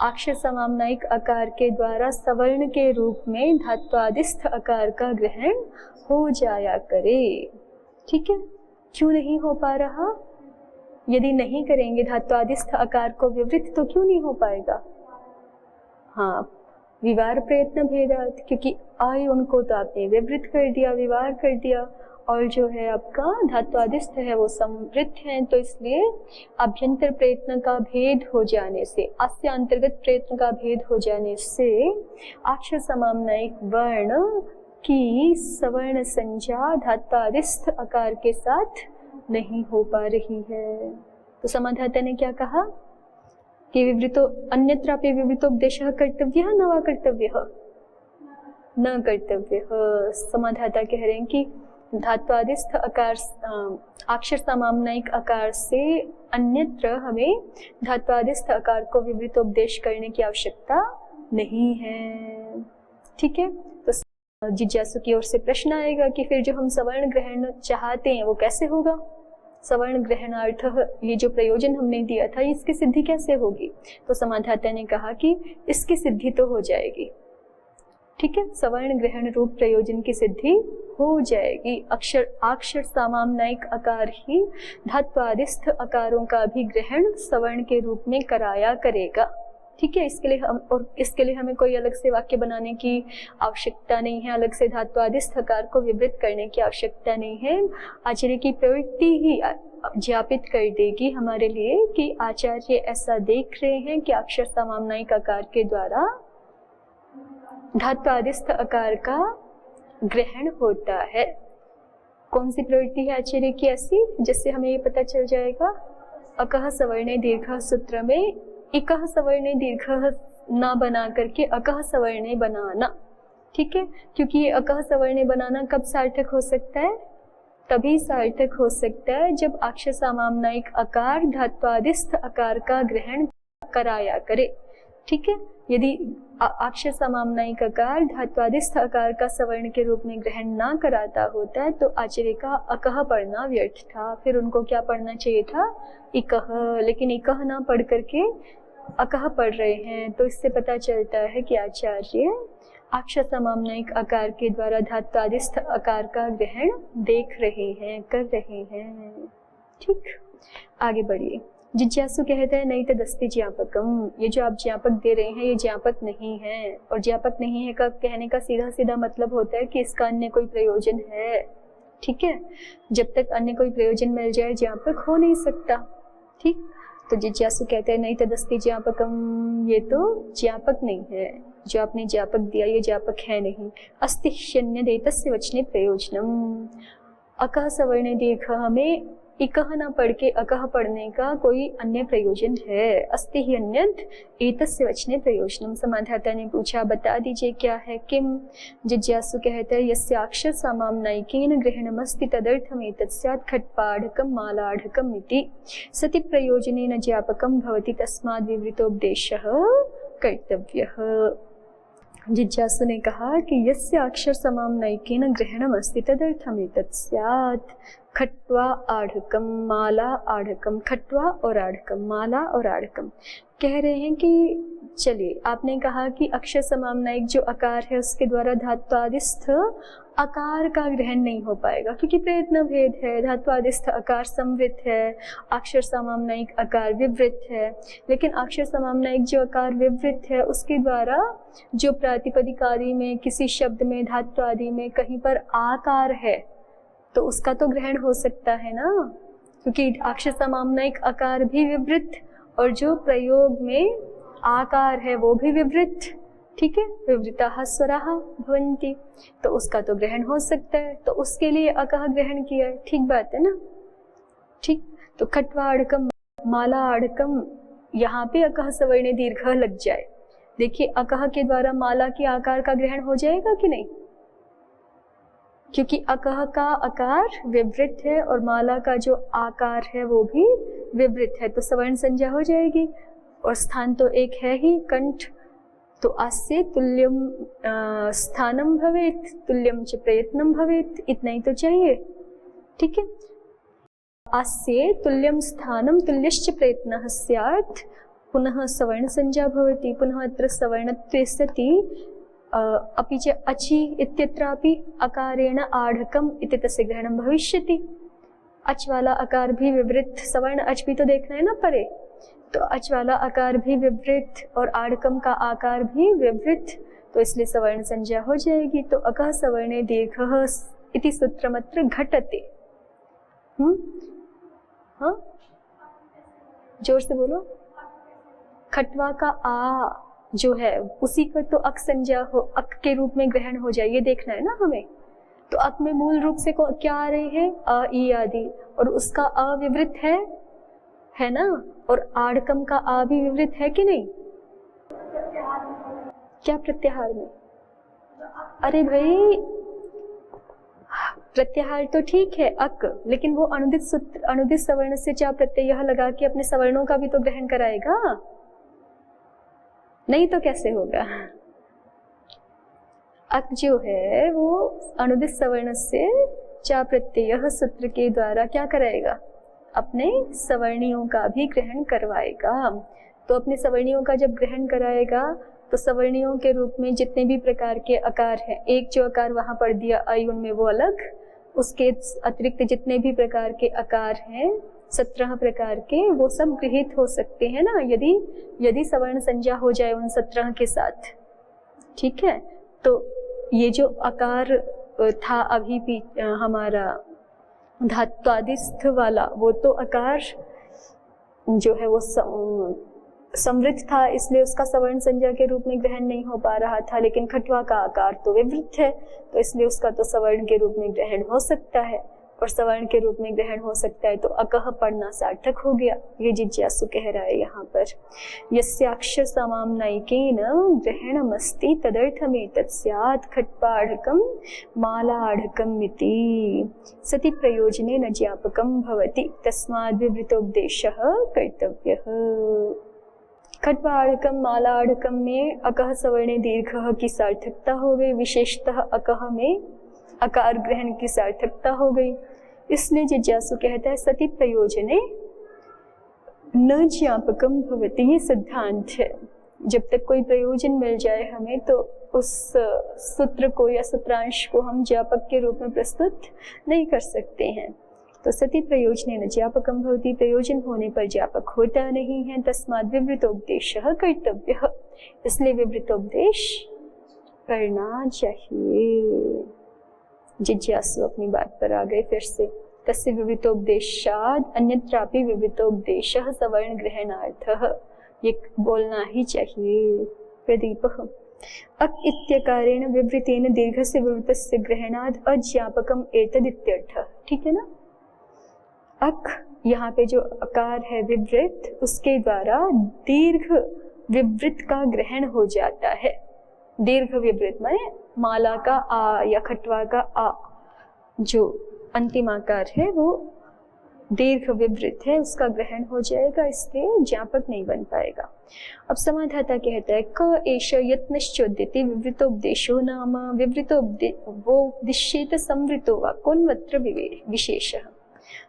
अक्षर समाम्नायिक अकार के द्वारा सवर्ण के रूप में धात्वादिस्थ अकार का ग्रहण हो जाया करे। ठीक है, क्यों नहीं हो पा रहा? यदि नहीं करेंगे धात्वादिस्थ आकार को विवृत तो क्यों नहीं हो पाएगा? हाँ, विवार प्रयत्न भेदात, क्योंकि आय उनको तो आपने विवृत कर दिया, विवार कर दिया, और जो है आपका धात्वादिस्थ है वो समवृत है, तो इसलिए अभ्यंतर प्रयत्न का भेद हो जाने से, अस्य अंतर्गत प्रयत्न का भेद हो जाने से अक्षर समाम्नायिक वर्ण की सवर्ण संज्ञा धात्वादिस्थ आकार के साथ नहीं हो पा रही है। तो समाधाता ने क्या कहा कि विवृतो अन्यत्रापि विवृतोपदेशः कर्तव्यः न वा कर्तव्यः, न कर्तव्यः। समाधाता कह रहे हैं कि धात्वादिस्थ आकार अक्षर समाम्नायिक आकार से अन्यत्र हमें धात्वादिस्थ आकार को विवृतोपदेश करने की आवश्यकता नहीं है। ठीक है, तो जिज्ञासु की ओर से प्रश्न आएगा कि फिर जो हम सवर्ण ग्रहण चाहते हैं वो कैसे होगा? सवर्ण ग्रहणार्थ ये जो प्रयोजन हमने दिया था इसकी सिद्धि कैसे होगी? तो समाधाता ने कहा कि इसकी सिद्धि तो हो जाएगी। ठीक है, सवर्ण ग्रहण रूप प्रयोजन की सिद्धि हो जाएगी। अक्षर समाम्नायिक आकार ही धात्वादिस्थ आकारों का भी ग्रहण सवर्ण के रूप में कराया करेगा। ठीक है, इसके लिए हमें कोई अलग से वाक्य बनाने की आवश्यकता नहीं है, अलग से धात्वादिस्थ आकार को विवृत करने की आवश्यकता नहीं है। आचार्य की प्रवृत्ति ही ज्ञापित कर देगी हमारे लिए कि आचार्य ऐसा देख रहे हैं कि अक्षर समाम्नायिक आकार के द्वारा धात्वादिस्थ आकार का ग्रहण होता है। कौन सी प्रवृत्ति है आचार्य की ऐसी, जिससे हमें ये पता चल जाएगा? अकः सवर्णे दीर्घ सूत्र में इकः सवर्णे दीर्घ ना बना करके अकः सवर्णे बनाना। ठीक है, क्योंकि ये अकः सवर्णे बनाना कब सार्थक हो सकता है? तभी सार्थक हो सकता है जब अक्षर समाम्नायिक आकार धात्वादिस्थ आकार का ग्रहण कराया करे। ठीक है, यदि अक्षर समाम्नायिक आकार धात्वादिस्थ आकार का सवर्ण के रूप में ग्रहण ना कराता होता है तो आचार्य का अकः पढ़ना व्यर्थ था। फिर उनको क्या पढ़ना चाहिए था? इकः, लेकिन इकः ना पढ़ करके अकः पढ़ रहे हैं, तो इससे पता चलता है कि आचार्य अक्षर समाम्नायिक आकार के द्वारा धात्वादिस्थ आकार का ग्रहण देख रहे हैं, कर रहे हैं। ठीक, आगे बढ़िए। जिज्ञासु कहते हैं नहीं तदस्ति ज्ञापकम, ये जो आप ज्ञापक दे रहे हैं ये ज्ञापक नहीं है। और ज्ञापक नहीं है का कहने का सीधा सीधा मतलब होता है कि इसका अन्य कोई प्रयोजन है। ठीक है, जब तक अन्य कोई प्रयोजन मिल जाए ज्ञापक हो नहीं सकता। ठीक, तो जिज्ञासु कहते हैं नहीं तदस्ति ज्ञापकम, ये तो ज्ञापक नहीं है, जो आपने ज्ञापक दिया ये ज्ञापक है नहीं। अस्ति ह्यन्यदेतस्य वचने प्रयोजनम, अकः सवर्णे दीर्घ हमें इकः न पढ़ के अकः पढ़ने का कोई अन्य प्रयोजन है। अस्ति ही अन्यत् एतस्य वचने प्रयोजनम। समाधाता ने पूछा बता दीजिए क्या है? किम? जिज्ञासु कहते हैं यस्य अक्षर समाम्नायिकेन ग्रहणमस्ति तदर्थम एतत् स्यात् खट्पाढकं मालाढकम् इति सति प्रयोजनेन ज्ञापकं भवति तस्माद् विवृतोपदेशः कर्तव्यः। जिज्ञासु ने कहा कि यस्य अक्षर समाम्नायिकेन ग्रहणमस्ति तदर्थम एतत् स्यात् खट्वा आढ़कम माला आढ़कम। खट्वा और आढ़कम, माला और आढ़कम। कह रहे हैं कि चलिए आपने कहा कि अक्षर समाम्नायिक जो आकार है उसके द्वारा धात्वादिस्थ आकार का ग्रहण नहीं हो पाएगा क्योंकि प्रयत्न भेद है। धात्वादिस्थ आकार समवृत है, अक्षर समाम्नायिक आकार विवृत है। लेकिन अक्षर समाम्नायिक जो आकार विवृत है उसके द्वारा जो प्रातिपदिक आदि में किसी शब्द में धातु आदि में कहीं पर आकार है तो उसका तो ग्रहण हो सकता है ना, क्योंकि अक्षर समाम्नायिक आकार भी विवृत और जो प्रयोग में आकार है वो भी विवृत। ठीक है, विवृताः स्वराः भवन्ति, तो उसका तो ग्रहण हो सकता है, तो उसके लिए अकः ग्रहण किया है। ठीक बात है ना? ठीक, तो खट्वा अड़कम माला अड़कम, यहाँ पे अकः सवर्णे दीर्घ लग जाए। देखिए अकः के द्वारा माला के आकार का ग्रहण हो जाएगा कि नहीं? क्योंकि अकः का आकार विवृत है और माला का जो आकार है वो भी विवृत है, तो सवर्ण संज्ञा हो जाएगी और स्थान तो एक है ही, कंठ। तो अस्य तुल्यम स्थानम भवेत तुल्यम च प्रयत्नम भवेत, इतना ही तो चाहिए। ठीक है, अस्य तुल्यम स्थानम तुल्यश्च प्रयत्नः स्यात् पुनः सवर्ण संज्ञा भवति, पुनः अत्र सवर्णत्वे सति अपि च अचि इत्यत्रापि अकारेण आढकम् इति तस्य ग्रहणं भविष्यति। अच वाला आकार भी विवृत, सवर्ण अच भी तो देखना है ना परे, तो अच वाला आकार भी विवृत और आढकम का आकार भी विवृत, तो इसलिए सवर्ण संज्ञा हो जाएगी। तो अकः सवर्णे दीर्घः इति सूत्रमत्र घटते। हाँ, जोर से बोलो। खटवा का आ जो है उसी का तो अक संज्ञा हो, अक के रूप में ग्रहण हो जाए, ये देखना है ना हमें। तो अक में मूल रूप से क्या आ रही है, अ ई आदि, और उसका अविवृत है ना, और आढ़कम का आ भी विवृत है कि नहीं? क्या प्रत्याहार में? अरे भाई प्रत्याहार तो ठीक है अक, लेकिन वो अनुदित सवर्ण से चा प्रत्यय लगा के अपने सवर्णों का भी तो ग्रहण कराएगा, नहीं तो कैसे होगा? अक जो है वो अनुदित सवर्ण से चा प्रत्यय सूत्र के द्वारा क्या कराएगा, अपने सवर्णियों का भी ग्रहण करवाएगा। तो अपने सवर्णियों का जब ग्रहण कराएगा तो सवर्णियों के रूप में जितने भी प्रकार के आकार हैं, एक जो आकार वहां पढ़ दिया अयुन में वो अलग, उसके अतिरिक्त जितने भी प्रकार के आकार हैं 17 प्रकार के, वो सब गृहीत हो सकते हैं ना, यदि सवर्ण संज्ञा हो जाए उन 17 के साथ। ठीक है, तो ये जो आकार था अभी भी हमारा धात्वादिस्थ वाला, वो तो आकार जो है वो समृद्ध था, इसलिए उसका सवर्ण संज्ञा के रूप में ग्रहण नहीं हो पा रहा था। लेकिन खटवा का आकार तो विवृत है, तो इसलिए उसका तो सवर्ण के रूप में ग्रहण हो सकता है, और सवर्ण के रूप में ग्रहण हो सकता है, तो अकह पढ़ना सार्थक हो गया। ये जिज्ञासु कह रहा है यहाँ पर, यस्याक्षर समाम्नायिकेन ग्रहणमस्ति तदर्थमेतत् स्यात् खट्वाढकं मालाढकम् इति सति प्रयोजने न ज्ञापकं भवति, तस्माद् विवृतोपदेशः कर्तव्यः। खट्वाढकम मालाढकम में अकह सवर्णे दीर्घ की सार्थकता हो गई, विशेषतः अकह में आकार ग्रहण की सार्थकता हो गई। इसलिए जिज्ञासु कहता है सति प्रयोजने न ज्ञापकम भवति, ये सिद्धांत है। जब तक कोई प्रयोजन मिल जाए हमें, तो उस सूत्र को या सूत्रांश को हम ज्ञापक के रूप में प्रस्तुत नहीं कर सकते हैं। तो सति प्रयोजनेन ज्ञापकं भवति, प्रयोजन होने पर ज्ञापक होता नहीं है। तस्माद् विवृतोपदेशः कर्तव्यः, इसलिए विवृतोपदेश करना चाहिए। जिज्ञासु अपनी बात पर आ गए फिर से। तस्य विवृतोपदेशाद अन्यत्रापि विवृतोपदेशः सवर्ण ग्रहणार्थः, ये बोलना ही चाहिए। प्रदीपः अक इत्यकारेण विवृतेन दीर्घस्य विवृतस्य ग्रहणाद् अज्ञापकम् एतदित्यर्थः। ठीक है ना, अक यहाँ पे जो आकार है विवृत, उसके द्वारा दीर्घ विवृत का ग्रहण हो जाता है। दीर्घ विवृत माने माला का आ या खटवा का आ, जो अंतिम आकार है वो दीर्घ विवृत है, उसका ग्रहण हो जाएगा, इसलिए ज्ञापक नहीं बन पाएगा। अब समाधाता कहता है क एष यत्नश्चोद्यते विवृतोपदेशो नाम विवृतोपदिश्येत संवृतो वा कोन्वत्र विशेषः।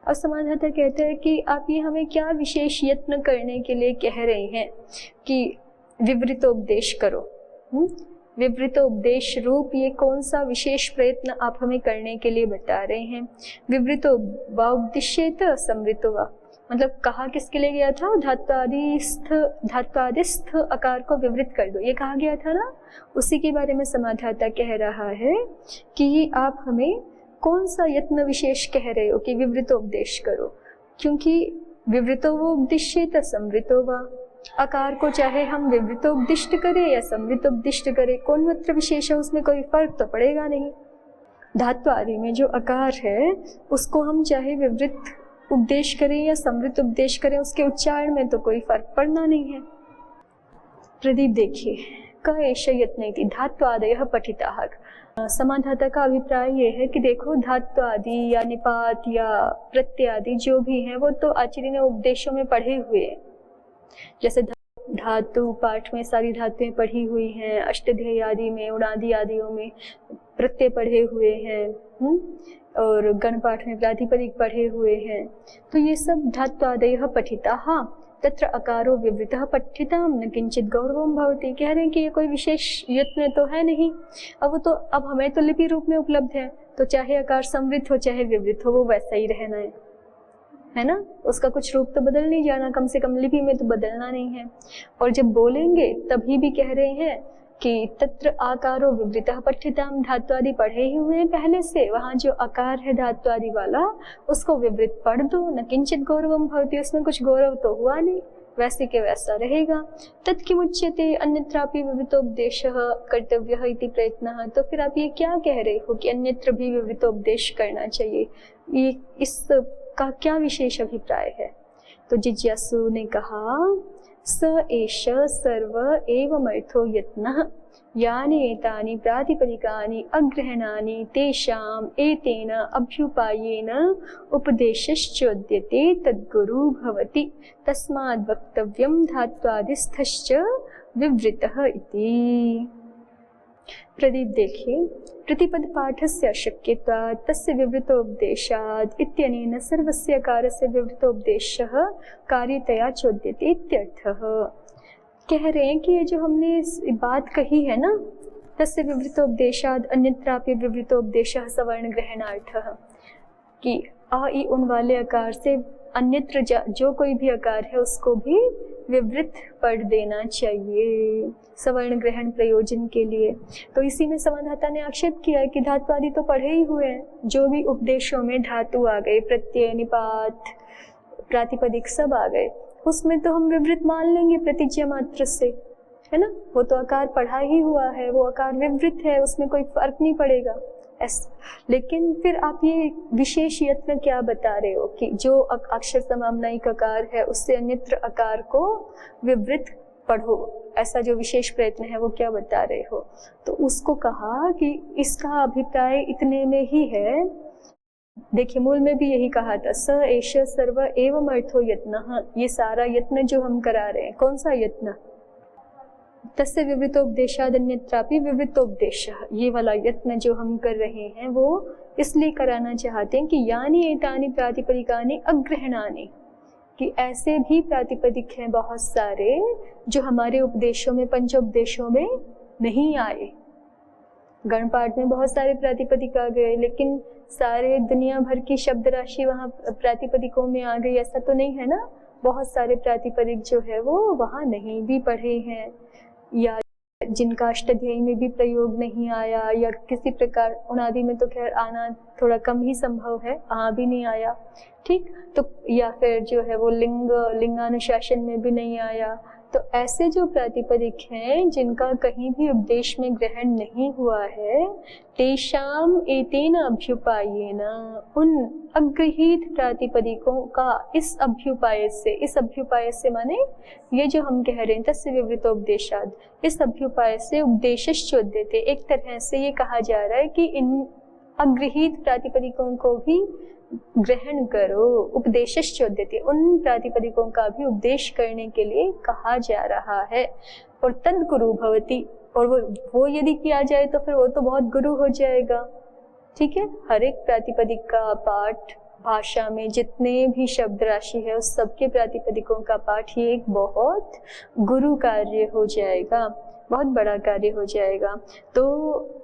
अब समाधाता कहता है कि आप ये हमें क्या विशेष यत्न करने के लिए कह रहे हैं कि विवृतोपदेश करो। विवृतोपदेश रूप ये कौन सा विशेष प्रयत्न आप हमें करने के लिए बता रहे हैं। विवृतो वा उपदिश्येत संवृतो वा, मतलब कहा किसके लिए गया था, धात्वादिस्थ आकार को विवृत कर दो, ये कहा गया था ना। उसी के बारे में समाधाता कह रहा है कि आप हमें कौन सा यत्न विशेष कह रहे हो कि विवृतोपदेश करो, क्योंकि विवृतो वो उपदिश्येत संवृतो वा, आकार को चाहे हम विवृतोपदिष्ट करें या संवृतोपदिष्ट करें, कोन्वत्र विशेष है, उसमें कोई फर्क तो पड़ेगा नहीं। धातु आदि में जो आकार है उसको हम चाहे विवृत उपदेश करें या संवृत उपदेश करें, उसके उच्चारण में तो कोई फर्क पड़ना नहीं है। प्रदीप देखिए, क एष यत्न इति धात्वादयः पठिताः। समाधाता का अभिप्राय ये है कि देखो धातु आदि या निपात या प्रत्यय आदि जो भी हैं वो तो आचार्य ने उपदेशों में पढ़े हुए हैं। जैसे धातु पाठ में सारी धातुएं पढ़ी हुई हैं, अष्टध्यायी आदि में, उणादि आदियों में प्रत्यय पढ़े हुए हैं, और गण पाठ में प्रातिपदिक पढ़े हुए हैं। तो ये सब धात्वादयः पठिताः। तत्र अकारो विवृतः पठ्यताम न किंचित गौरवम भवति। कह रहे हैं कि ये कोई विशेष यत्न तो है नहीं, अब हमें तो लिपि रूप में उपलब्ध है, तो चाहे आकार समृद्ध हो चाहे विवृत हो वो वैसा ही रहना है ना, उसका कुछ रूप तो बदल नहीं जाना, कम से कम लिपि में तो बदलना नहीं है। और जब बोलेंगे तभी भी कह रहे हैं कि तत्र आकारो विवृतः पठ्यताम, धातु आदि पढ़े ही हुए हैं पहले से, वहाँ जो आकार है धातु आदि वाला उसको विवृत पढ़ दो। न किंचित गौरवम भवति, उसमें कुछ गौरव तो हुआ नहीं, वैसे के वैसा रहेगा। तत्किमुच्यते अन्यत्रापि विवृतोपदेशः कर्तव्यः इति प्रयत्नः। तो फिर आप ये क्या कह रहे हो कि अन्यत्र भी विवृतोपदेश करना चाहिए, ये इसका क्या विशेष अभिप्राय है? तो जिज्ञासु ने कहा स एष सर्व एवमर्थो यत्नः यानि एतानि प्रातिपदिकानि अग्रहणानि तेषाम् एतेन अभ्युपायेन उपदेशश्चोद्यते तद्गुरु भवति, तस्माद् वक्तव्यं धात्वादिस्थश्च विवृतः इति। प्रदीप देखिए, प्रतिपद पाठस्य अशक्यत्वात् तस्य विवृतोपदेशात् इत्यनेन सर्वस्य कारस्य विवृतोपदेशः कार्यतया चोद्यते इत्यर्थः। कह रहे हैं कि ये जो हमने बात कही है ना, तस्य विवृतोपदेशात् अन्यत्रापि विवृतोपदेशः सवर्ण ग्रहणार्थः, कि आ ई उन वाले आकार से अन्यत्र जो कोई भी आकार है उसको भी विवृत पढ़ देना चाहिए सवर्ण ग्रहण प्रयोजन के लिए। तो इसी में समाधाता ने आक्षेप किया है कि धातु आदि तो पढ़े ही हुए हैं, जो भी उपदेशों में धातु आ गए, प्रत्यय, निपात, प्रातिपदिक सब आ गए, उसमें तो हम विवृत मान लेंगे प्रतिज्ञा मात्र से, है ना, वो तो आकार पढ़ा ही हुआ है, वो आकार विवृत है, उसमें कोई फर्क नहीं पड़ेगा। लेकिन फिर आप ये विशेष यत्न क्या बता रहे हो कि जो अक्षर सममानायिक आकार है उससे अन्यत्र आकार को विवृत पढ़ो, ऐसा जो विशेष प्रयत्न है वो क्या बता रहे हो? तो उसको कहा कि इसका अभिप्राय इतने में ही है। देखिए मूल में भी यही कहा था, स एष सर्व एवं अर्थो यत्नः, ये सारा यत्न जो हम करा रहे हैं, कौन सा यत्न? तस्य विवृतोपदेशाद् अन्यत्रापि विवृतोपदेशः, ये वाला यत्न जो हम कर रहे हैं वो इसलिए कराना चाहते हैं कि यानि एतानि प्रातिपदिकानि अग्रहणानि, कि ऐसे भी प्रातिपदिक हैं बहुत सारे जो हमारे उपदेशों में, पंचोपदेशों में नहीं आए। गणपाठ में बहुत सारे प्रातिपदिक आ गए, लेकिन सारे दुनिया भर की शब्द राशि वहाँ प्रातिपदिकों में आ गई, ऐसा तो नहीं है ना। बहुत सारे प्रातिपदिक जो है वो वहाँ नहीं भी पढ़े हैं, या जिनका अष्टाध्यायी में भी प्रयोग नहीं आया, या किसी प्रकार उनादि में तो खैर आना थोड़ा कम ही संभव है, आ भी नहीं आया, ठीक, तो या फिर जो है वो लिंगानुशासन में भी नहीं आया। तो ऐसे जो प्रातिपदिक हैं जिनका कहीं भी उपदेश में ग्रहण नहीं हुआ है, तेषाम एतेन अभ्युपायेन, उन अग्रहीत प्रातिपदिकों का इस अभ्युपाय से माने ये जो हम कह रहे हैं तस्य विवृतोपदेशाद्, इस अभ्युपाय से उपदेशश्चोद्यते, एक तरह से ये कहा जा रहा है कि इन अग्रहीत प्रातिपदिकों को भी ग्रहण करो, उपदेशश्चोद्यते, उन प्रातिपदिकों का भी उपदेश करने के लिए कहा जा रहा है। और तद गुरु भवति, और वो यदि किया जाए तो फिर वो तो बहुत गुरु हो जाएगा, ठीक है। हर एक प्रातिपदिक का पाठ, भाषा में जितने भी शब्द राशि है उस सबके प्रातिपदिकों का पाठ, ये एक बहुत गुरु कार्य हो जाएगा, बहुत बड़ा कार्य हो जाएगा। तो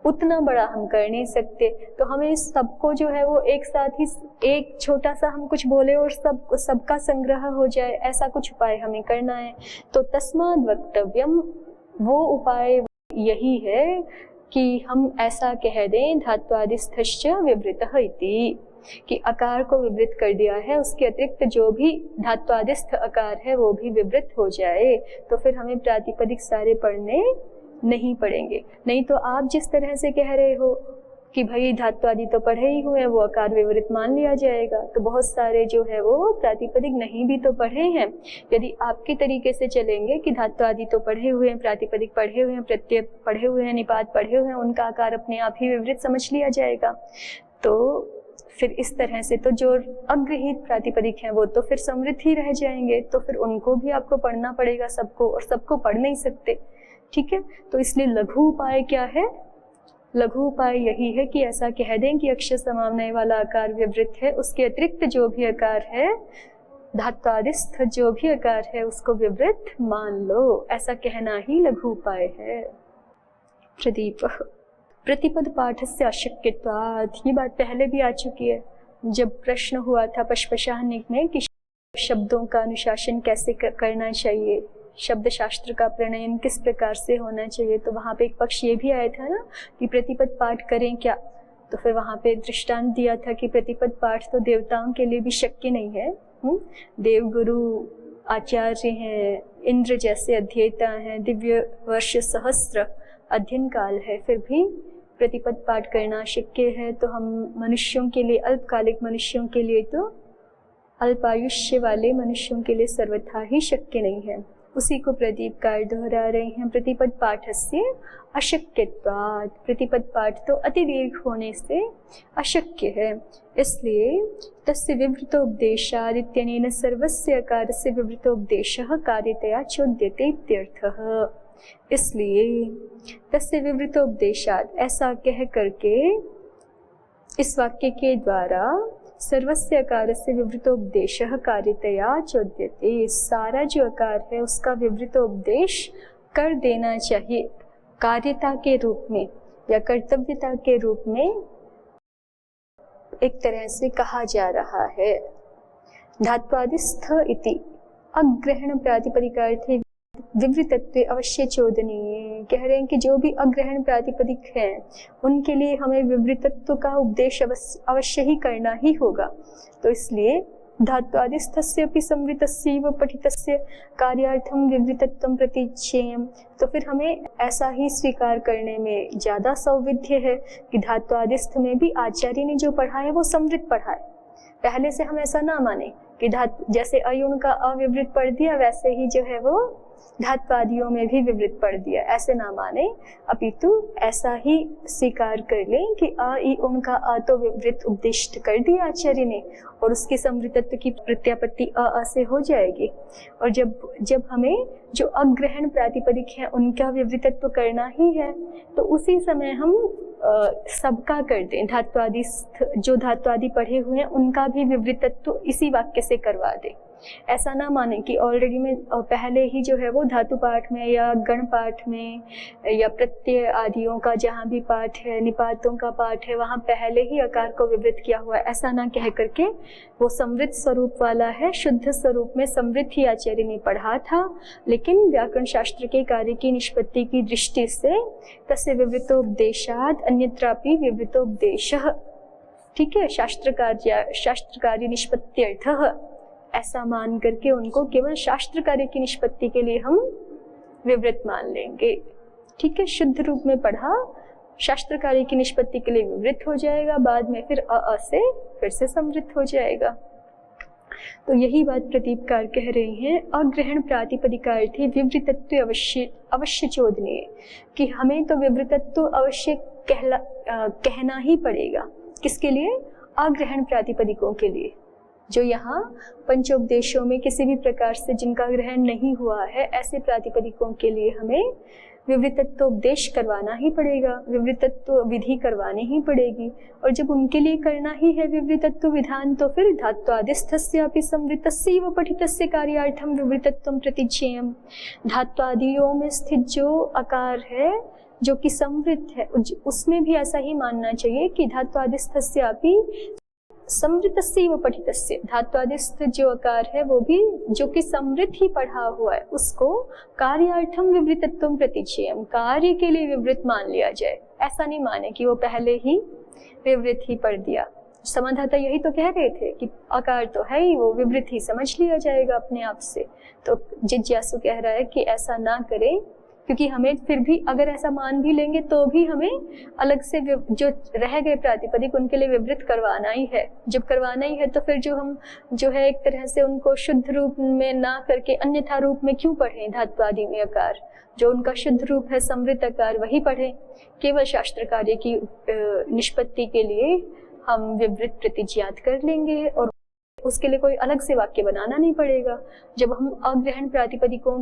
उतना बड़ा हम कर नहीं सकते, तो हमें सबको जो है वो एक साथ ही एक छोटा सा हम कुछ बोले और सबका संग्रह हो जाए, ऐसा कुछ उपाय हमें करना है। तो तस्माद् वक्तव्यम, वो उपाय यही है कि हम ऐसा कह दें धात्वादिस्थश्च विवृतः इति, कि आकार को विवृत कर दिया है, उसके अतिरिक्त जो भी धात्वादिस्थ आकार है वो भी विवृत हो जाए, तो फिर हमें प्रातिपदिक सारे पढ़ने नहीं पड़ेंगे। नहीं तो आप जिस तरह से कह रहे हो कि भाई धातु आदि तो पढ़े ही हुए हैं, वो आकार विवृत मान लिया जाएगा, तो बहुत सारे जो है वो प्रातिपदिक नहीं भी तो पढ़े हैं। यदि आपके तरीके से चलेंगे कि धातु आदि तो पढ़े हुए हैं, प्रातिपदिक पढ़े हुए हैं, प्रत्यय पढ़े हुए हैं, निपात पढ़े हुए हैं, उनका आकार अपने आप ही विवृत समझ लिया जाएगा, तो फिर इस तरह से तो जो अग्रहीत प्रातिपदिक हैं वो तो फिर समृद्ध ही रह जाएंगे, तो फिर उनको भी आपको पढ़ना पड़ेगा सबको, और सबको पढ़ नहीं सकते, ठीक है। तो इसलिए लघु उपाय क्या है? लघु उपाय यही है कि ऐसा कह दें कि अक्षर समाम्नाय वाला आकार विवृत है, उसके अतिरिक्त जो भी आकार है धात्वादिस्थ जो भी आकार है उसको विवृत मान लो, ऐसा कहना ही लघु उपाय है। प्रदीप प्रतिपद पाठ से अशक्यत्वात्, ये बात पहले भी आ चुकी है जब प्रश्न हुआ था पशपशाहनिक में कि शब्दों का अनुशासन कैसे करना चाहिए, शब्द शास्त्र का प्रणयन किस प्रकार से होना चाहिए, तो वहाँ पे एक पक्ष ये भी आया था ना कि प्रतिपद पाठ करें क्या, तो फिर वहाँ पे दृष्टांत दिया था कि प्रतिपद पाठ तो देवताओं के लिए भी शक्य नहीं है। देव गुरु आचार्य हैं, इंद्र जैसे अध्येता हैं, दिव्य वर्ष सहस्त्र अध्ययन काल है, फिर भी प्रतिपद पाठ करना शक्य है। तो हम मनुष्यों के लिए, अल्पकालिक मनुष्यों के लिए, तो अल्पायुष्य वाले मनुष्यों के लिए सर्वथा ही शक्य नहीं है। उसी को प्रदीपकार दोहरा रहे हैं। प्रतिपद पाठ से अशक्यत्वात्, प्रतिपद पाठ तो अति दीर्घ होने से अशक्य है, इसलिए तस्य विवृतोपदेशाद् इत्यनेन सर्वस्य आकारस्य विवृतोपदेशः कार्यतया चोद्यते इत्यर्थः। इसलिए तस्य विवृतोपदेशाद्, ऐसा कह करके इस वाक्य के द्वारा सर्वस्य आकारस्य विवृतोपदेशः कार्यतया चोद्यते, सारा जो आकार है उसका विवृतोपदेश कर देना चाहिए, कार्यता के रूप में या कर्तव्यता के रूप में एक तरह से कहा जा रहा है। धात्वादिस्थ इति अग्रहण प्रातिपदिकार्थे विवृतत्वे अवश्य चोदनीय, कह रहे हैं कि जो भी अग्रहण प्रातिपदिक हैं उनके लिए हमें विवृतत्व का उपदेश अवश्य ही करना ही होगा। तो इसलिए धात्वादिस्थस्य अपि संवृतस्यैव पठितस्य कार्यार्थम विवृतत्वं प्रतिच्छेयम्, तो फिर हमें ऐसा ही स्वीकार करने में ज़्यादा सौविध्य है कि धात्वादिस्थ में भी आचार्य ने जो पढ़ा है वो संवृत पढ़ा है। पहले से हम ऐसा ना माने कि जैसे अयुण का अविवृत पढ़ दिया वैसे ही जो है वो धात्वादियों में भी विवृत पढ़ दिया, ऐसे ना माने, अपितु ऐसा ही स्वीकार कर लें कि अ ई उन का अ तो विवृत उपदिष्ट कर दिया आचार्य ने और उसकी संवृतत्व की प्रत्यापत्ति अ से हो जाएगी। और जब हमें जो अग्रहण प्रातिपदिक है उनका विवृतत्व करना ही है तो उसी समय हम सबका कर दें, धात्वादि जो धात्वादि पढ़े हुए हैं उनका भी विवृतत्व इसी वाक्य से करवा दें। ऐसा ना माने कि ऑलरेडी में पहले ही जो है वो धातु पाठ में या गण पाठ में या प्रत्यय आदियों का जहाँ भी पाठ है, निपातों का पाठ है, वहाँ पहले ही आकार को विवृत किया हुआ है, ऐसा ना कह करके वो संवृत स्वरूप वाला है, शुद्ध स्वरूप में संवृत ही आचार्य ने पढ़ा था, लेकिन व्याकरण शास्त्र के कार्य की निष्पत्ति की दृष्टि से तस्य विवृतोपदेशात् अन्यत्रापि विवृतोपदेशः, ठीक है, शास्त्र कार्य निष्पत्त्यर्थः, ऐसा मान करके उनको केवल शास्त्र कार्य की निष्पत्ति के लिए हम विवृत मान लेंगे। ठीक है, शुद्ध रूप में पढ़ा, शास्त्र कार्य की निष्पत्ति के लिए विवृत हो जाएगा, बाद में फिर अ से फिर से संवृत हो जाएगा। तो यही बात प्रदीपकार कह रहे हैं, अग्रहण प्रातिपदिकार्थे विवृतत्व अवश्य चोदनीय, कि हमें तो विवृतत्व अवश्य कहना ही पड़ेगा। किसके लिए? अग्रहण प्रातिपदिकों के लिए, जो यहाँ पंचोपदेशों में किसी भी प्रकार से जिनका ग्रहण नहीं हुआ है, ऐसे प्रातिपदिकों के लिए हमें विवृतत्व उपदेश करवाना ही पड़ेगा, विवृतत्व विधि करवानी ही पड़ेगी। और जब उनके लिए करना ही है विवृतत्व विधान, तो फिर धात्वादिस्थस्यापि संवृतस्यैव पठितस्य कार्यार्थम विवृतत्वं प्रतिच्छेयम्, धात्वादियों में स्थित जो आकार है जो कि संवृत है उसमें भी ऐसा ही मानना चाहिए कि धात्वादिस्थस्यापि संवृतस्यैव पठितस्य, धात्वादिस्थ जो आकार है वो भी जो कि संवृत ही पढ़ा हुआ है उसको कार्यार्थम विवृतत्वं प्रतिच्छेयम्, कार्य के लिए विवृत मान लिया जाए। ऐसा नहीं माने कि वो पहले ही विवृत ही पढ़ दिया। समाधाता यही तो कह रहे थे कि आकार तो है ही, वो विवृत ही समझ लिया जाएगा अपने आप से। तो जिज्ञासु कह रहा है कि ऐसा ना करें, क्योंकि हमें फिर भी अगर ऐसा मान भी लेंगे तो भी हमें अलग से जो रह गए प्रातिपदिक उनके लिए विवृत करवाना ही है। जब करवाना ही है तो फिर जो हम जो है एक तरह से उनको शुद्ध रूप में ना करके अन्यथा रूप में क्यों पढ़ें? धात्वादि में आकार जो उनका शुद्ध रूप है संवृत आकार वही पढ़ें। केवल शास्त्र कार्य की निष्पत्ति के लिए हम विवृत प्रतिज्ञात कर लेंगे और उसके लिए कोई अलग से वाक्य बनाना नहीं पड़ेगा। जब हम अग्रहण प्रातिपदिकों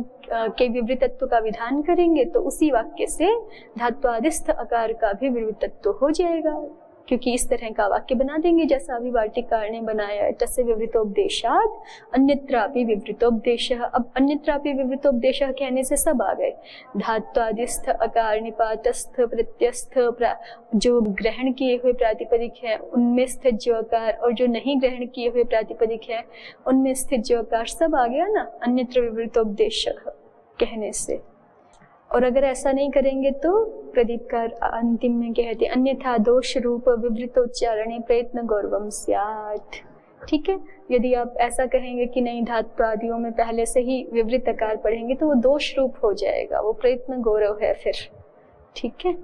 के विवृतत्व का विधान करेंगे तो उसी वाक्य से धात्वादिस्थ आकार का भी विवृतत्व हो जाएगा। क्योंकि इस तरह का वाक्य बना देंगे जैसा अभी वार्तिककार ने बनाया है, तस्य विवृतोपदेशात् अन्यत्रापि विवृतोपदेशः। अब अन्यत्रापि विवृतोपदेशः कहने से सब आ गए, धात्वादिस्थ, अकार निपातस्थ, प्रत्यस्थ, जो ग्रहण किए हुए प्रातिपदिक हैं उनमें स्थित जो अकार, और जो नहीं ग्रहण किए हुए प्रातिपदिक हैं उनमें स्थित जो अकार, सब आ गया ना अन्यत्र विवृतोपदेशः कहने से। और अगर ऐसा नहीं करेंगे तो प्रदीपकार अंतिम में कहते अन्यथा दोष रूप विवृतोच्चारणे प्रयत्न गौरवम स्यात्। ठीक है, यदि आप ऐसा कहेंगे कि नहीं धातु आदियों में पहले से ही विवृत आकार पढ़ेंगे तो वो दोष रूप हो जाएगा, वो प्रयत्न गौरव है फिर। ठीक है,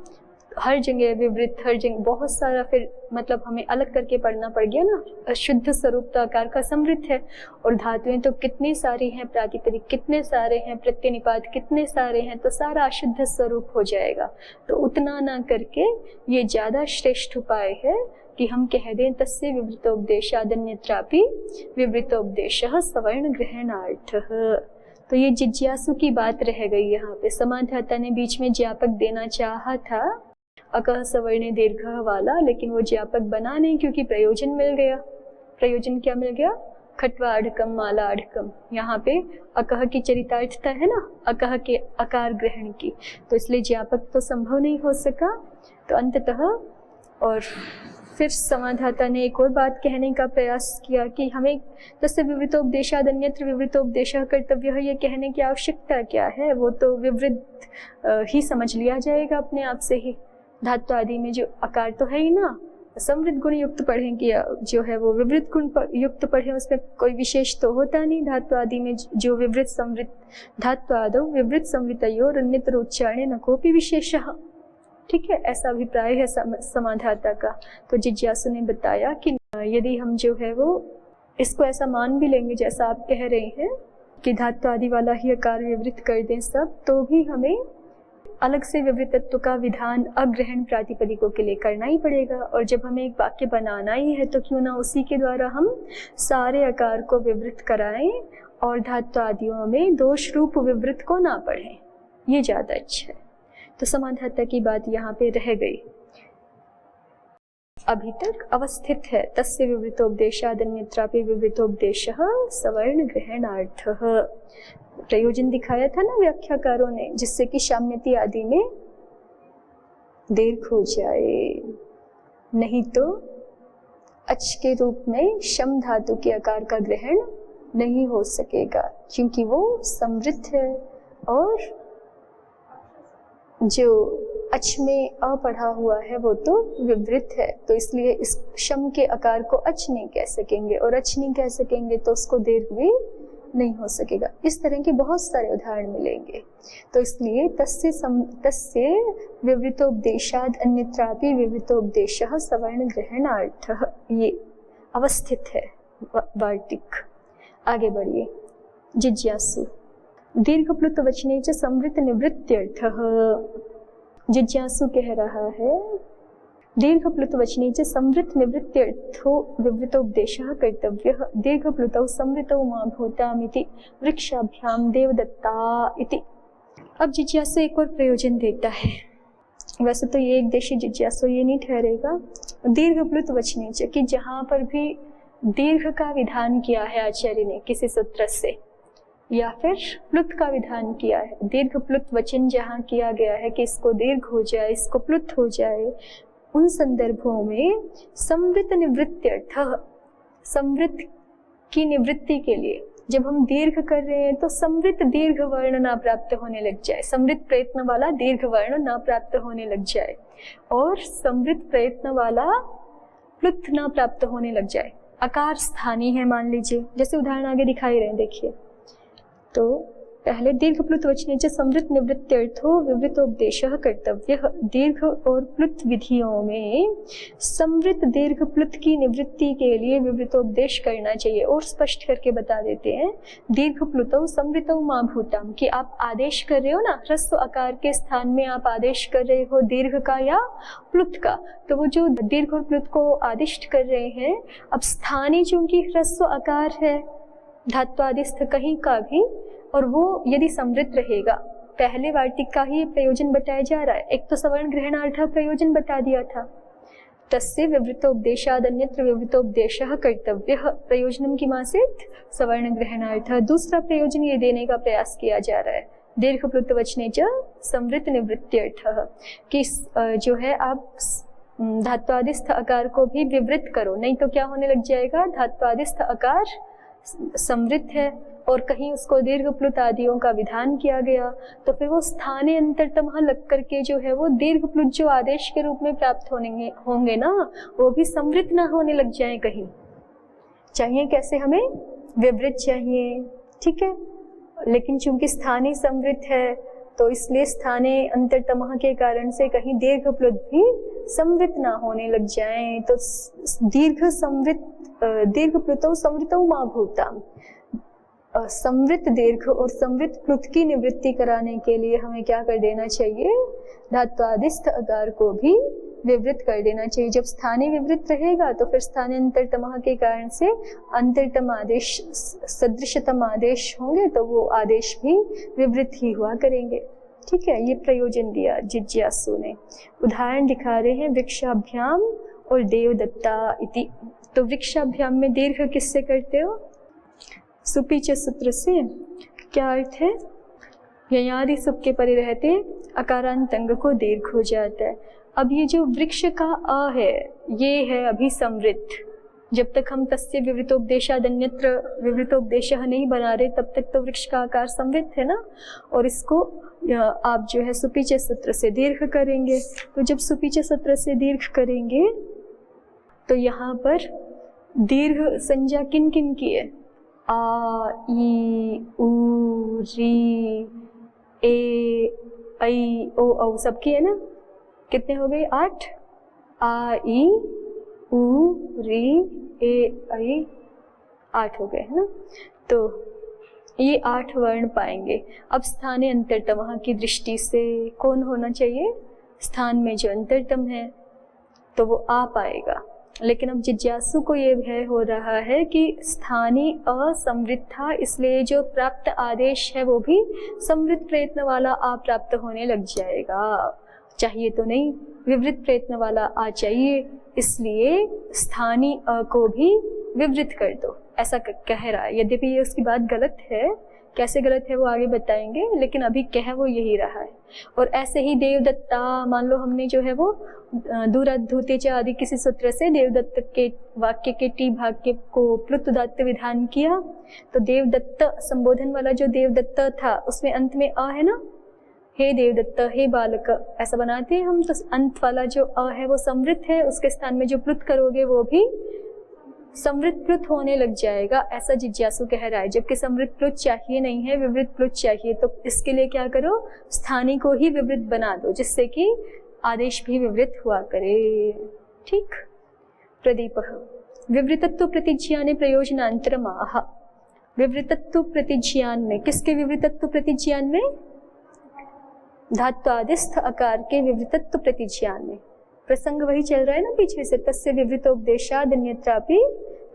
हर जगह विवृत, हर जगह बहुत सारा, फिर मतलब हमें अलग करके पढ़ना पड़ गया ना। शुद्ध स्वरूप तो आकार का समृद्ध है, और धातुएं तो कितनी सारी हैं, प्रातिपदिक कितने सारे हैं, प्रत्यनिपात कितने सारे हैं, तो सारा अशुद्ध स्वरूप हो जाएगा। तो उतना ना करके ये ज्यादा श्रेष्ठ उपाय है कि हम कह दें तस्य विवृतोपदेशादन्यत्रापि विवृतोपदेशः सवर्ण ग्रहणार्थः। तो ये जिज्ञासु की बात रह गई यहाँ पे। समाधाता ने बीच में ज्ञापक देना चाहा था अकः सवर्णे दीर्घ वाला, लेकिन वो ज्ञापक बना नहीं क्योंकि प्रयोजन मिल गया। प्रयोजन क्या मिल गया? खट्वा अढ़कम माला अढ़कम। यहाँ पे अकः की चरितार्थता है ना, अकः के आकार ग्रहण की, तो इसलिए ज्ञापक तो संभव नहीं हो सका। तो अंततः और फिर समाधाता ने एक और बात कहने का प्रयास किया कि हमें तस्य विवृतोपदेशाद अन्यत्र विवृतोपदेशः कर्तव्यः, ये कहने की आवश्यकता क्या है, वो तो विवृत ही समझ लिया जाएगा अपने आप से ही। धातु आदि में जो आकार तो है ही ना, समृद्ध गुण युक्त पढ़ें कि जो है वो विवृत गुण युक्त पढ़ें, उसमें कोई विशेष तो होता नहीं। धातु आदि में जो विवृत समृद्ध, धातु आदौ विवृत समृतयोर अन्यत्र उच्चारणे न कोपि विशेषः। ठीक है, ऐसा अभिप्राय है समाधाता का। तो जिज्ञासु ने बताया कि यदि हम जो है वो इसको ऐसा मान भी लेंगे जैसा आप कह रहे हैं कि धातु आदि वाला ही आकार विवृत कर दें सब, तो भी हमें अलग से विवृतत्व का विधान अग्रहण प्रातिपदिकों के लिए करना ही पड़ेगा। और जब हमें एक वाक्य बनाना ही है तो क्यों ना उसी के द्वारा हम सारे आकार को विवृत कराएं और धातु आदियों में दोष रूप विवृत को ना पढ़ें, ये ज्यादा अच्छा है। तो समाधाता की बात यहाँ पे रह गई। अभी तक अवस्थित है तस्य विवृतोपदेशाद अन्यत्रापि विवृतोपदेशः सवर्ण ग्रहणार्थः। प्रयोजन दिखाया था ना व्याख्याकारों ने, जिससे कि साम्यति आदि में दीर्घ हो जाए, नहीं तो अच के रूप में शम धातु के आकार का ग्रहण नहीं हो सकेगा, क्योंकि वो समृद्ध है और जो अच में अ पढ़ा हुआ है वो तो विवृत है। तो इसलिए इस शम के आकार को अच नहीं कह सकेंगे, और अच नहीं कह सकेंगे तो उसको दीर्घ भी नहीं हो सकेगा। इस तरह के बहुत सारे उदाहरण मिलेंगे। तो इसलिए तस्य विवृतोपदेशाद अन्यत्रापि विवृतोपदेशः सवर्ण ग्रहणार्थः, ये अवस्थित है वार्तिक। आगे बढ़िए। जिज्ञासु दीर्घ प्लुत वचने च संवृत निवृत्त्यर्थः। जिज्ञासु कह रहा है दीर्घ प्लुत वचने च संवृत निवृत्त्यर्थो विवृतोपदेशः कर्तव्यः। दीर्घ प्लुतौ संवृतौ मा भूतामिति वृक्षाभ्याम देवदत्ता इति। अब जिज्ञासु एक और प्रयोजन देता है। वैसे तो ये एक देशी जिज्ञासु ये नहीं ठहरेगा। दीर्घ प्लुत वचने च, कि जहाँ पर भी दीर्घ का विधान किया है आचार्य ने किसी सूत्र से, या फिर प्लुत का विधान किया है, दीर्घ प्लुत वचन जहाँ किया गया है कि इसको दीर्घ हो जाए, इसको प्लुत हो जाए, उन संदर्भों में संवृत निवृत्त्यर्थः, संवृत की निवृत्ति के लिए जब हम दीर्घ कर रहे हैं तो संवृत दीर्घ वर्ण ना प्राप्त होने लग जाए, संवृत प्रयत्न वाला दीर्घ वर्ण ना प्राप्त होने लग जाए, और संवृत प्रयत्न वाला प्लुत ना प्राप्त होने लग जाए। आकार स्थानीय है मान लीजिए, जैसे उदाहरण आगे दिखाई रहे हैं, देखिए। तो पहले दीर्घ प्लुत वचने च संवृत निवृत्त्यर्थो विवृतोपदेशः कर्तव्यः। दीर्घ और प्लुत विधियों में संवृत दीर्घ प्लुत की निवृत्ति के लिए विवृतोपदेश करना चाहिए। और स्पष्ट करके बता देते हैं, दीर्घ प्लुतौ संवृतौ मा भूताम, कि आप आदेश कर रहे हो ना, ह्रस्व आकार के स्थान में आप आदेश कर रहे हो दीर्घ का या प्लुत का, तो वो जो दीर्घ और प्लुत को आदिष्ट कर रहे हैं, अब स्थानीय चूंकि ह्रस्व आकार है धात्वादिस्थ कहीं का भी, और वो यदि समृद्ध रहेगा, पहले वार्तिक का ही प्रयोजन बताया जा रहा है। एक तो सवर्ण ग्रहणार्थ प्रयोजन बता दिया था, तस्य विवृतोपदेशादन्यत्र विवृतोपदेशः कर्तव्यः। प्रयोजनम की मासेत सवर्ण ग्रहणार्थ। दूसरा प्रयोजन ये देने का प्रयास किया जा रहा है दीर्घ प्लुत वचने च संवृत निवृत्त्यर्थः, कि जो है आप धात्वादिस्थ आकार को भी विवृत करो, नहीं तो क्या होने लग जाएगा, धात्वादिस्थ आकार संवृत है और कहीं उसको दीर्घ प्लुत आदियों का विधान किया गया, तो फिर वो स्थाने अंतरतमः लग करके जो है वो दीर्घ प्लुत जो आदेश के रूप में प्राप्त होंगे ना, वो भी संवृत ना होने लग जाए कहीं। चाहिए कैसे, हमें विवृत चाहिए, ठीक है, लेकिन चूंकि स्थानीय संवृत है तो इसलिए स्थाने अंतरतमः के कारण से कहीं दीर्घ प्लुत भी संवृत ना होने लग जाए। तो दीर्घ प्लुतौ संवृतौ मा भूताम, संवृत दीर्घ और संवृत प्लुत की निवृत्ति कराने के लिए हमें क्या कर देना चाहिए, धात्वादिस्थ आकार को भी विवृत कर देना चाहिए। जब स्थानीय विवृत रहेगा तो फिर स्थानीय अंतरतमः के कारण से अंतरतम आदेश सदृशतम आदेश होंगे तो वो आदेश भी विवृत ही हुआ करेंगे। ठीक है, ये प्रयोजन दिया जिज्ञासु ने। उदाहरण दिखा रहे हैं वृक्षाभ्याम और देवदत्ता इति। तो वृक्षाभ्याम में दीर्घ किससे करते हो, सुपीच सूत्र से। क्या अर्थ है, ययादि सुप के परे रहते अकारांत अंग को दीर्घ हो जाता है। अब ये जो वृक्ष का अ है ये है अभी संवृत, जब तक हम तस्य विवृतोपदेशादन्यत्र विवृतोपदेशः नहीं बना रहे तब तक तो वृक्ष का आकार संवृत है ना, और इसको आप जो है सुपीच सूत्र से दीर्घ करेंगे। तो जब सुपीच सूत्र से दीर्घ करेंगे तो यहाँ पर दीर्घ संज्ञा किन किन की है, आ ई उ री ए ऐ ओ औ सबकी है ना। कितने हो गए, 8। आ ई उ री ए ऐ 8 हो गए है ना। तो ये 8 वर्ण पाएंगे। अब स्थानीय अंतरतमः की दृष्टि से कौन होना चाहिए, स्थान में जो अंतरतम है तो वो आ पाएगा। लेकिन अब जिज्ञासु को ये भय हो रहा है कि स्थानीय असंवृत था, इसलिए जो प्राप्त आदेश है वो भी संवृत प्रयत्न वाला आ प्राप्त होने लग जाएगा। चाहिए तो नहीं, विवृत प्रयत्न वाला आ चाहिए, इसलिए स्थानीय अ को भी विवृत कर दो, ऐसा कह रहा है। यद्यपि ये उसकी बात गलत है, कैसे गलत है वो आगे बताएंगे, लेकिन अभी कह वो यही रहा है। और ऐसे ही देवदत्ता, मान लो हमने जो है वो दूराद्धूते च आदि किसी सूत्र से देवदत्त के वाक्य के टी भाग को प्लुत उदात्त विधान किया, तो देवदत्त संबोधन वाला जो देवदत्त था उसमें अंत में अ है ना, हे देवदत्त हे बालक ऐसा बनाते हैं हम। तो अंत वाला जो अ है वो संवृत है, उसके स्थान में जो प्लुत करोगे वो भी संवृत प्लुत होने लग जाएगा, ऐसा जिज्ञासु कह रहा है। जबकि संवृत प्लुत चाहिए नहीं है, विवृत प्लुत चाहिए, तो इसके लिए क्या करो, स्थानीय को ही विवृत बना दो, जिससे कि आदेश भी विवृत हुआ करे। ठीक। प्रदीपः विवृतत्व प्रतिज्ञाने प्रयोजनांतरमाह। विवृतत्व प्रतिज्ञान में, किसके विवृतत्व प्रतिज्ञान में, धात्वादिस्थ आकार के विवृतत्व प्रतिज्ञान में। प्रसंग वही चल रहा है ना पीछे से, तस्य विवृतोपदेशाद् अन्यत्रापि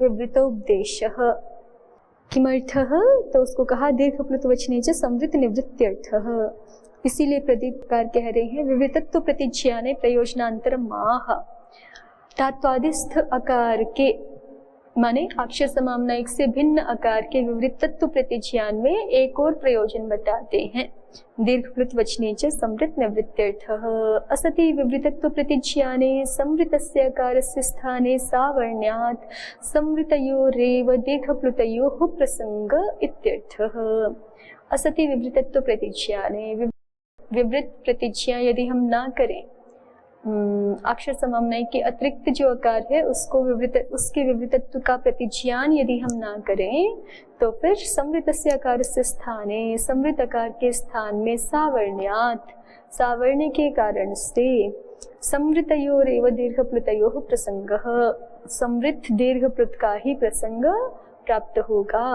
विवृतोपदेशः। किमर्थः, तो उसको कहा दीर्घ प्लुत वचने च संवृत निवृत्त्यर्थः। इसीलिए प्रदीपकार कह रहे हैं विवृतत्व प्रतिज्ञाने प्रयोजनांतरमाह। धात्वादिस्थ आकार के माने अक्षर समाम्नायिक से भिन्न आकार के विवृतत्व प्रतिज्ञान में एक और प्रयोजन बताते हैं, दीर्घ प्लुत वचने च संवृत निवृत्त्यर्थः। असति विवृतत्व प्रतिज्ञाने संवृतस्य आकारस्य स्थाने सावर्ण्यात् संवृतयोरेव दीर्घ प्लुतयोः प्रसंग इत्यर्थः। असति विवृतत्व प्रतिज्ञाने, विवृत प्रतिज्ञा यदि हम ना करें, अक्षर समाम्नायिक के अतिरिक्त जो आकार है उसको उसके विवृतत्व का प्रतिज्ञान यदि हम ना करें तो फिर संवृतस्य आकारस्य स्थाने, संवृत आकार के स्थान में सावर्ण्यात्, सावर्ण के कारण से संवृतयोरेव दीर्घप्लुतयोः प्रसंगः, संवृत दीर्घप्लुत का ही प्रसंग प्राप्त होगा।